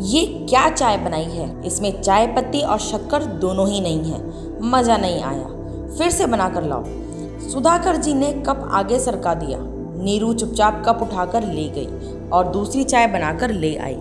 ये क्या चाय बनाई है, इसमें चाय पत्ती और शक्कर दोनों ही नहीं है, मज़ा नहीं आया, फिर से बना कर लाओ। सुधाकर जी ने कप आगे सरका दिया। नीरू चुपचाप कप उठाकर ले गई और दूसरी चाय बनाकर ले आई।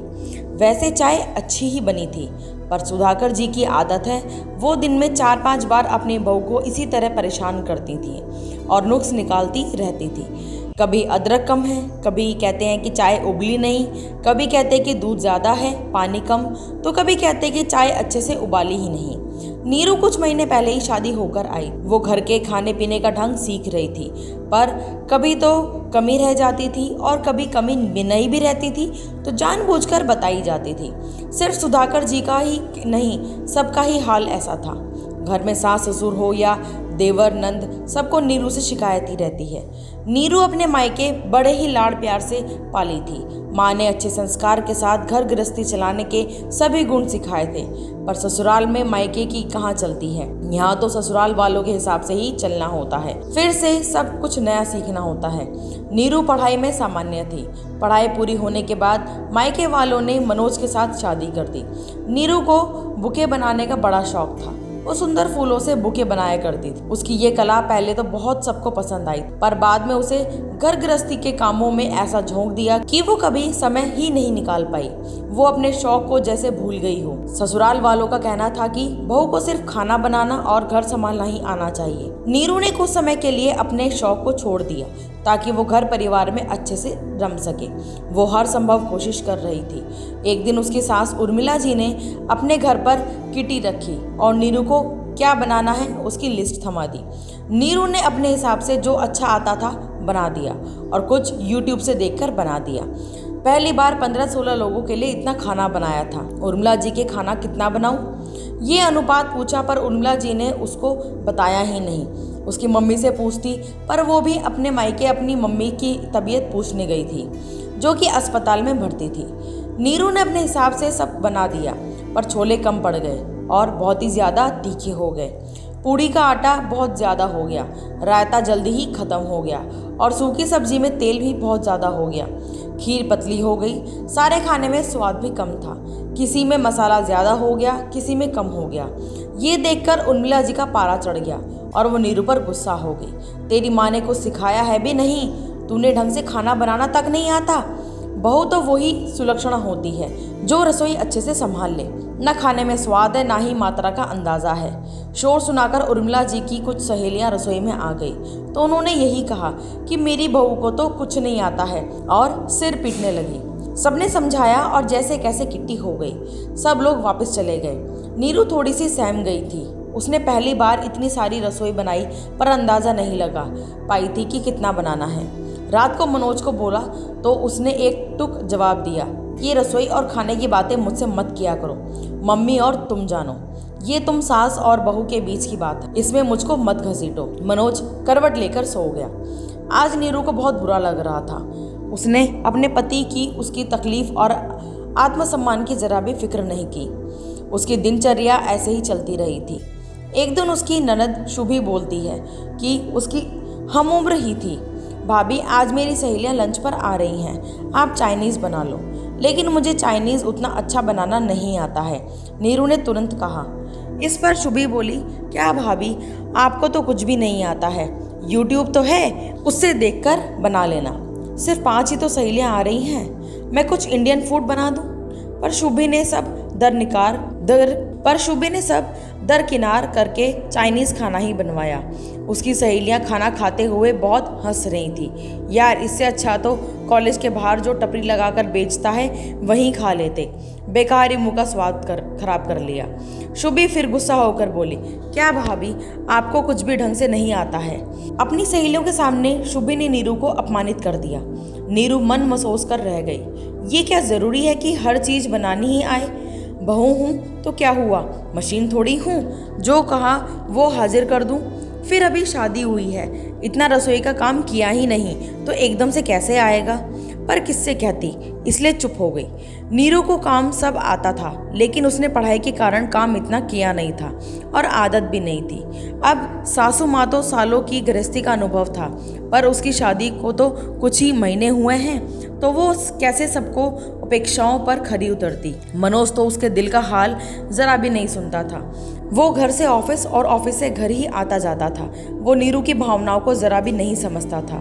वैसे चाय अच्छी ही बनी थी, पर सुधाकर जी की आदत है, वो दिन में 4-5 बार अपनी बहू को इसी तरह परेशान करती थी और नुक्स निकालती रहती थी। कभी अदरक कम है, कभी कहते हैं कि चाय उबली नहीं, कभी कहते हैं कि दूध ज़्यादा है पानी कम, तो कभी कहते हैं कि चाय अच्छे से उबाली ही नहीं। नीरू कुछ महीने पहले ही शादी होकर आई। वो घर के खाने पीने का ढंग सीख रही थी, पर कभी तो कमी रह जाती थी और कभी कमी नहीं भी रहती थी तो जानबूझकर बताई जाती थी। सिर्फ सुधाकर जी का ही नहीं, सबका ही हाल ऐसा था। घर में सास ससुर हो या देवर नंद, सबको नीरू से शिकायत ही रहती है। नीरू अपने मायके बड़े ही लाड़ प्यार से पाली थी। माँ ने अच्छे संस्कार के साथ घर गृहस्थी चलाने के सभी गुण सिखाए थे, पर ससुराल में मायके की कहाँ चलती है। यहाँ तो ससुराल वालों के हिसाब से ही चलना होता है, फिर से सब कुछ नया सीखना होता है। नीरू पढ़ाई में सामान्य थी। पढ़ाई पूरी होने के बाद मायके वालों ने मनोज के साथ शादी कर दी। नीरू को बुके बनाने का बड़ा शौक था। वो सुंदर फूलों से बुके बनाया करती थी। उसकी ये कला पहले तो बहुत सबको पसंद आई, पर बाद में उसे घर गृहस्थी के कामों में ऐसा झोंक दिया कि वो कभी समय ही नहीं निकाल पाई। वो अपने शौक को जैसे भूल गई हो। ससुराल वालों का कहना था कि बहू को सिर्फ खाना बनाना और घर संभालना ही आना चाहिए। नीरू ने कुछ समय के लिए अपने शौक को छोड़ दिया ताकि वो घर परिवार में अच्छे से रम सके। वो हर संभव कोशिश कर रही थी। एक दिन उसकी सास उर्मिला जी ने अपने घर पर किटी रखी और नीरू को क्या बनाना है उसकी लिस्ट थमा दी। नीरू ने अपने हिसाब से जो अच्छा आता था बना दिया और कुछ यूट्यूब से देखकर बना दिया। पहली बार 15-16 लोगों के लिए इतना खाना बनाया था। उर्मिला जी के खाना कितना बनाऊं, ये अनुपात पूछा, पर उर्मिला जी ने उसको बताया ही नहीं। उसकी मम्मी से पूछती, पर वो भी अपने मायके अपनी मम्मी की तबीयत पूछने गई थी, जो कि अस्पताल में भर्ती थी। नीरू ने अपने हिसाब से सब बना दिया, पर छोले कम पड़ गए और बहुत ही ज़्यादा तीखे हो गए। पूड़ी का आटा बहुत ज़्यादा हो गया, रायता जल्दी ही ख़त्म हो गया और सूखी सब्जी में तेल भी बहुत ज़्यादा हो गया। खीर पतली हो गई। सारे खाने में स्वाद भी कम था। किसी में मसाला ज़्यादा हो गया, किसी में कम हो गया। ये देखकर उर्मिला जी का पारा चढ़ गया और वो नीरू पर गुस्सा हो गई। तेरी माँ ने कुछ सिखाया है भी नहीं, तूने ढंग से खाना बनाना तक नहीं आता। बहू तो वही सुलक्षणा होती है जो रसोई अच्छे से संभाल ले। न खाने में स्वाद है, ना ही मात्रा का अंदाज़ा है। शोर सुनाकर उर्मिला जी की कुछ सहेलियां रसोई में आ गई तो उन्होंने यही कहा कि मेरी बहू को तो कुछ नहीं आता है और सिर पीटने लगी। सबने समझाया और जैसे कैसे किट्टी हो गई। सब लोग वापस चले गए। नीरू थोड़ी सी सहम गई थी। उसने पहली बार इतनी सारी रसोई बनाई, पर अंदाज़ा नहीं लगा पाई थी कि कितना बनाना है। रात को मनोज को बोला तो उसने एक टुक जवाब दिया, ये रसोई और खाने की बातें मुझसे मत किया करो, मम्मी और तुम जानो। ये तुम सास और बहू के बीच की बात है, इसमें मुझको मत घसीटो। मनोज करवट लेकर सो गया। आज नीरू को बहुत बुरा लग रहा था। उसने अपने पति की उसकी तकलीफ और आत्मसम्मान की जरा भी फिक्र नहीं की। उसकी दिनचर्या ऐसे ही चलती रही थी। एक दिन उसकी ननद शुभी बोलती है कि उसकी हम उम्र ही थी, भाभी आज मेरी सहेलियां लंच पर आ रही हैं, आप चाइनीज़ बना लो। लेकिन मुझे चाइनीज़ उतना अच्छा बनाना नहीं आता है, नीरू ने तुरंत कहा। इस पर शुभी बोली, क्या भाभी, आपको तो कुछ भी नहीं आता है, यूट्यूब तो है, उससे देखकर बना लेना। सिर्फ 5 ही तो सहेलियां आ रही हैं, मैं कुछ इंडियन फूड बना दूं। पर शुभी ने सब दरकिनार करके चाइनीज़ खाना ही बनवाया। उसकी सहेलियां खाना खाते हुए बहुत हंस रही थी। यार, इससे अच्छा तो कॉलेज के बाहर जो टपरी लगाकर बेचता है वहीं खा लेते। बेकार ही मुँह का स्वाद खराब कर लिया। शुभी फिर गुस्सा होकर बोली, क्या भाभी, आपको कुछ भी ढंग से नहीं आता है। अपनी सहेलियों के सामने शुभी ने नीरू को अपमानित कर दिया। नीरू मन महसूस कर रह गई। ये क्या ज़रूरी है कि हर चीज़ बनानी ही आए? बहू हूँ तो क्या हुआ, मशीन थोड़ी हूँ, जो कहा वो हाजिर कर दूँ। फिर अभी शादी हुई है, इतना रसोई का काम किया ही नहीं तो एकदम से कैसे आएगा। पर किससे कहती, इसलिए चुप हो गई। नीरू को काम सब आता था, लेकिन उसने पढ़ाई के कारण काम इतना किया नहीं था और आदत भी नहीं थी। अब सासू माँ तो सालों की गृहस्थी का अनुभव था, पर उसकी शादी को तो कुछ ही महीने हुए हैं। तो वो कैसे सबको अपेक्षाओं पर खरी उतरती। मनोज तो उसके दिल का हाल जरा भी नहीं सुनता था। वो घर से ऑफिस और ऑफिस से घर ही आता जाता था। वो नीरू की भावनाओं को जरा भी नहीं समझता था।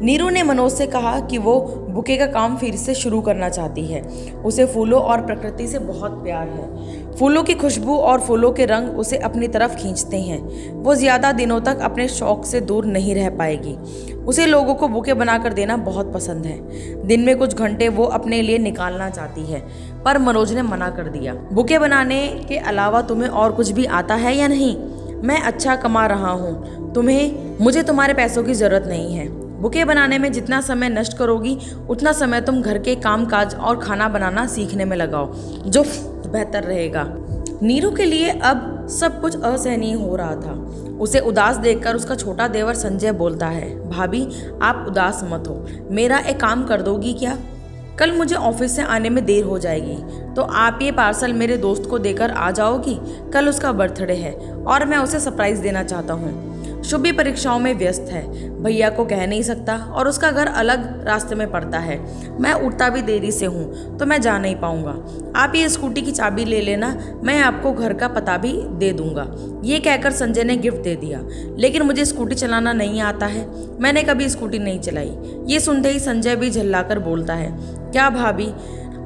नीरू ने मनोज से कहा कि वो बुके का काम फिर से शुरू करना चाहती है। उसे फूलों और प्रकृति से बहुत प्यार है। फूलों की खुशबू और फूलों के रंग उसे अपनी तरफ खींचते हैं। वो ज़्यादा दिनों तक अपने शौक से दूर नहीं रह पाएगी। उसे लोगों को बुके बनाकर देना बहुत पसंद है। दिन में कुछ घंटे वो अपने लिए निकालना चाहती है, पर मनोज ने मना कर दिया। बुके बनाने के अलावा तुम्हें और कुछ भी आता है या नहीं? मैं अच्छा कमा रहा हूँ, मुझे तुम्हारे पैसों की ज़रूरत नहीं है। बुके बनाने में जितना समय नष्ट करोगी उतना समय तुम घर के काम काज और खाना बनाना सीखने में लगाओ, जो बेहतर रहेगा। नीरू के लिए अब सब कुछ असहनीय हो रहा था। उसे उदास देखकर उसका छोटा देवर संजय बोलता है, भाभी आप उदास मत हो, मेरा एक काम कर दोगी क्या? कल मुझे ऑफिस से आने में देर हो जाएगी, तो आप ये पार्सल मेरे दोस्त को देकर आ जाओगी। कल उसका बर्थडे है और मैं उसे सरप्राइज देना चाहता हूँ। शुभी परीक्षाओं में व्यस्त है, भैया को कह नहीं सकता और उसका घर अलग रास्ते में पड़ता है। मैं उठता भी देरी से हूँ तो मैं जा नहीं पाऊँगा। आप ये स्कूटी की चाबी ले लेना, मैं आपको घर का पता भी दे दूँगा। ये कहकर संजय ने गिफ्ट दे दिया। लेकिन मुझे स्कूटी चलाना नहीं आता है, मैंने कभी स्कूटी नहीं चलाई। ये सुनते ही संजय भी झल्लाकर बोलता है, क्या भाभी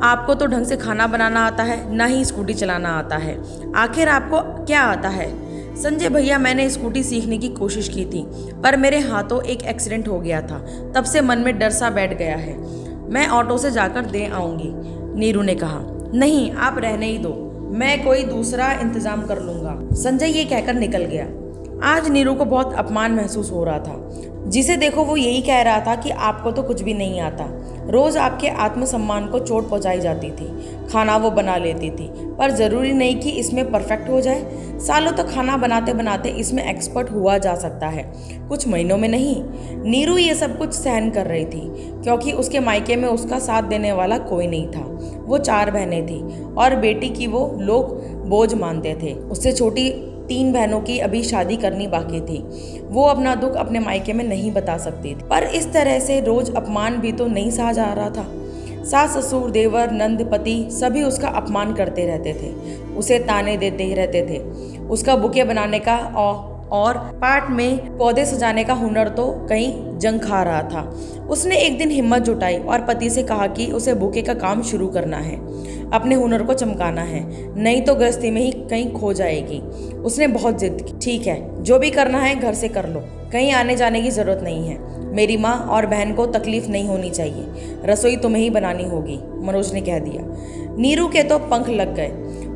आपको तो ढंग से खाना बनाना आता है, ना ही स्कूटी चलाना आता है। आखिर आपको क्या आता है? संजय भैया मैंने स्कूटी सीखने की कोशिश की थी, पर मेरे हाथों एक एक्सीडेंट हो गया था। तब से मन में डर सा बैठ गया है। मैं ऑटो से जाकर दे आऊँगी। नीरू ने कहा, नहीं आप रहने ही दो, मैं कोई दूसरा इंतजाम कर लूँगा। संजय ये कहकर निकल गया। आज नीरू को बहुत अपमान महसूस हो रहा था। जिसे देखो वो यही कह रहा था कि आपको तो कुछ भी नहीं आता। रोज़ आपके आत्मसम्मान को चोट पहुंचाई जाती थी। खाना वो बना लेती थी, पर ज़रूरी नहीं कि इसमें परफेक्ट हो जाए। सालों तक खाना बनाते बनाते इसमें एक्सपर्ट हुआ जा सकता है, कुछ महीनों में नहीं। नीरू ये सब कुछ सहन कर रही थी क्योंकि उसके मायके में उसका साथ देने वाला कोई नहीं था। वो 4 बहनें थी और बेटी की वो लोग बोझ मानते थे। उससे छोटी 3 बहनों की अभी शादी करनी बाकी थी। वो अपना दुख अपने मायके में नहीं बता सकती थी, पर इस तरह से रोज अपमान भी तो नहीं सहा जा रहा था। सास ससुर देवर नंद पति सभी उसका अपमान करते रहते थे, उसे ताने देते ही रहते थे। उसका बुके बनाने का और पार्ट में पौधे सजाने का हुनर तो कहीं जंग खा रहा था। उसने एक दिन हिम्मत जुटाई और पति से कहा कि उसे बुके का काम शुरू करना है, अपने हुनर को चमकाना है, नहीं तो गृहस्थी में ही कहीं खो जाएगी। उसने बहुत जिद की। ठीक है, जो भी करना है घर से कर लो, कहीं आने जाने की ज़रूरत नहीं है। मेरी माँ और बहन को तकलीफ नहीं होनी चाहिए, रसोई तुम्हें ही बनानी होगी, मनोज ने कह दिया। नीरू के तो पंख लग गए।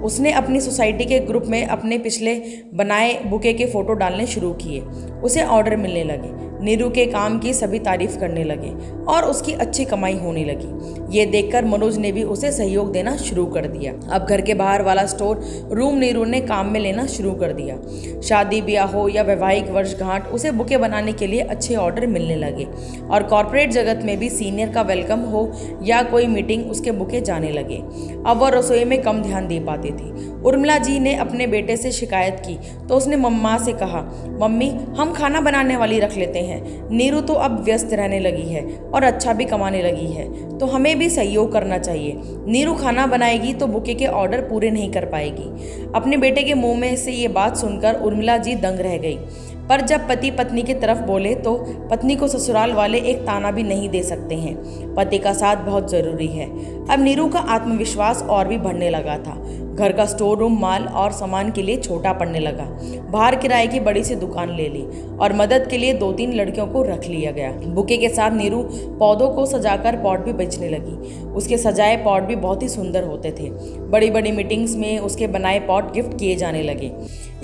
उसने अपनी सोसाइटी के ग्रुप में अपने पिछले बनाए बुके के फ़ोटो डालने शुरू किए। उसे ऑर्डर मिलने लगे। नीरू के काम की सभी तारीफ करने लगे और उसकी अच्छी कमाई होने लगी। ये देखकर मनोज ने भी उसे सहयोग देना शुरू कर दिया। अब घर के बाहर वाला स्टोर रूम नीरू ने काम में लेना शुरू कर दिया। शादी ब्याह हो या वैवाहिक वर्षगांठ, उसे बुके बनाने के लिए अच्छे ऑर्डर मिलने लगे और कॉरपोरेट जगत में भी सीनियर का वेलकम हो या कोई मीटिंग, उसके बुके जाने लगे। अब वह रसोई में कम ध्यान दे पाती थी। उर्मिला जी ने अपने बेटे से शिकायत की तो उसने मम्मा से कहा, मम्मी हम खाना बनाने वाली रख लेते हैं। नीरू तो अब व्यस्त रहने लगी है और अच्छा भी कमाने लगी है, तो हमें भी सहयोग करना चाहिए। नीरू खाना बनाएगी तो बुके के ऑर्डर पूरे नहीं कर पाएगी। अपने बेटे के मुंह में से ये बात सुनकर उर्मिला जी दंग रह गई। पर जब पति पत्नी की तरफ बोले तो पत्नी को ससुराल वाले एक ताना भी नहीं दे सकते हैं। पति का साथ बहुत ज़रूरी है। अब नीरू का आत्मविश्वास और भी बढ़ने लगा था। घर का स्टोर रूम माल और सामान के लिए छोटा पड़ने लगा। बाहर किराए की बड़ी सी दुकान ले ली और मदद के लिए 2-3 लड़कियों को रख लिया गया। बुके के साथ नीरू पौधों को सजाकर पॉट भी बेचने लगी। उसके सजाए पॉट भी बहुत ही सुंदर होते थे। बड़ी बड़ी मीटिंग्स में उसके बनाए पॉट गिफ्ट किए जाने लगे।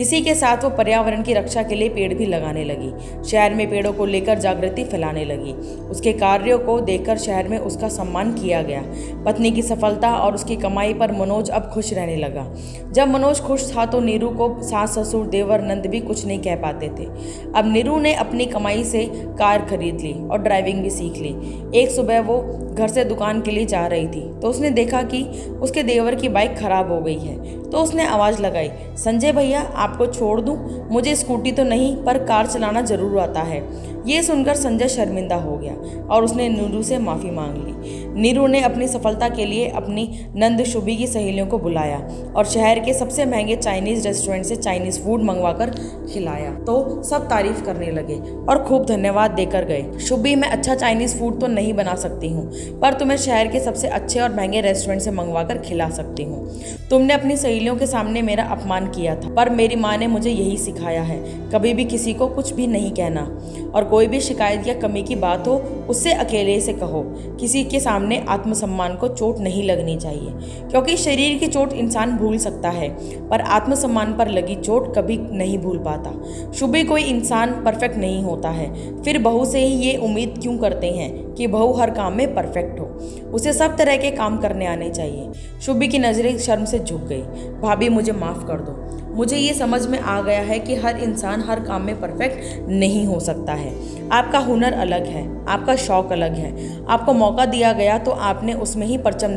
इसी के साथ वो पर्यावरण की रक्षा के लिए पेड़ भी लगाने लगी। शहर में पेड़ों को लेकर जागृति फैलाने लगी। उसके कार्यों को देखकर शहर में उसका सम्मान किया गया। पत्नी की सफलता और उसकी कमाई पर मनोज अब खुश रहने लगा। जब मनोज खुश था तो नीरू को सास ससुर देवर नंद भी कुछ नहीं कह पाते थे। अब नीरू ने अपनी कमाई से कार खरीद ली और ड्राइविंग भी सीख ली। एक सुबह वो घर से दुकान के लिए जा रही थी तो उसने देखा कि उसके देवर की बाइक खराब हो गई है। तो उसने आवाज़ लगाई, संजय भैया आपको छोड़ दूं? मुझे स्कूटी तो नहीं पर कार चलाना ज़रूर आता है। ये सुनकर संजय शर्मिंदा हो गया और उसने नीरू से माफ़ी मांग ली। नीरू ने अपनी सफलता के लिए अपनी नंद शुभी की सहेलियों को बुलाया और शहर के सबसे महंगे चाइनीज़ रेस्टोरेंट से चाइनीज़ फूड मंगवाकर खिलाया तो सब तारीफ करने लगे और खूब धन्यवाद देकर गए। शुभी, मैं अच्छा चाइनीज़ फूड तो नहीं बना सकती हूँ, पर तुम्हें शहर के सबसे अच्छे और महंगे रेस्टोरेंट से मंगवाकर खिला सकती हूँ। तुमने अपनी सहेलियों के सामने मेरा अपमान किया था, पर मेरी माँ ने मुझे यही सिखाया है, कभी भी किसी को कुछ भी नहीं कहना, और कोई भी शिकायत या कमी की बात हो उससे अकेले से कहो। किसी के सामने आत्मसम्मान को चोट नहीं लगनी चाहिए, क्योंकि शरीर की चोट इंसान भूल सकता है, पर आत्मसम्मान पर लगी चोट कभी नहीं भूल पाता। शुभी, कोई इंसान परफेक्ट नहीं होता है, फिर बहू से ही ये उम्मीद क्यों करते हैं कि बहू हर काम में परफेक्ट हो? उसे सब तरह के काम करने आने चाहिए। शुभी की नज़रें शर्म से झुक गई। भाभी, मुझे माफ़ कर दो। मुझे ये समझ में आ गया है कि हर इंसान हर काम में परफेक्ट नहीं हो सकता है। आपका हुनर अलग है, आपका शौक अलग है। आपको मौका दिया गया तो आपने उसमें ही परचम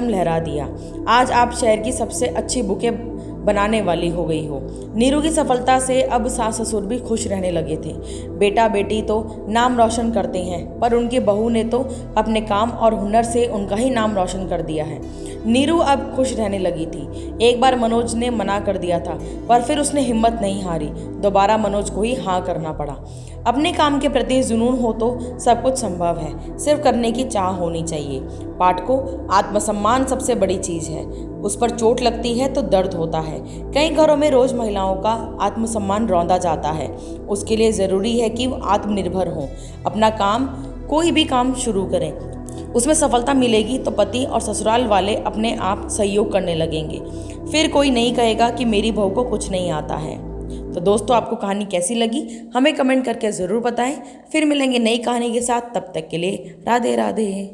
लहरा दिया। आज आप शहर की सबसे अच्छी बुकें बनाने वाली हो गई हो। नीरू की सफलता से अब सास ससुर भी खुश रहने लगे थे। बेटा बेटी तो नाम रोशन करते हैं, पर उनकी बहू ने तो अपने काम और हुनर से उनका ही नाम रोशन कर दिया है। नीरू अब खुश रहने लगी थी। एक बार मनोज ने मना कर दिया था, पर फिर उसने हिम्मत नहीं हारी। दोबारा मनोज को ही हाँ करना पड़ा। अपने काम के प्रति जुनून हो तो सब कुछ संभव है, सिर्फ करने की चाह होनी चाहिए। पाठकों, आत्मसम्मान सबसे बड़ी चीज़ है। उस पर चोट लगती है तो दर्द होता है। कई घरों में रोज़ महिलाओं का आत्मसम्मान रौंदा जाता है। उसके लिए ज़रूरी है कि वो आत्मनिर्भर हों। अपना काम, कोई भी काम शुरू करें, उसमें सफलता मिलेगी तो पति और ससुराल वाले अपने आप सहयोग करने लगेंगे। फिर कोई नहीं कहेगा कि मेरी बहू को कुछ नहीं आता है। तो दोस्तों, आपको कहानी कैसी लगी हमें कमेंट करके ज़रूर बताएं। फिर मिलेंगे नई कहानी के साथ, तब तक के लिए राधे राधे।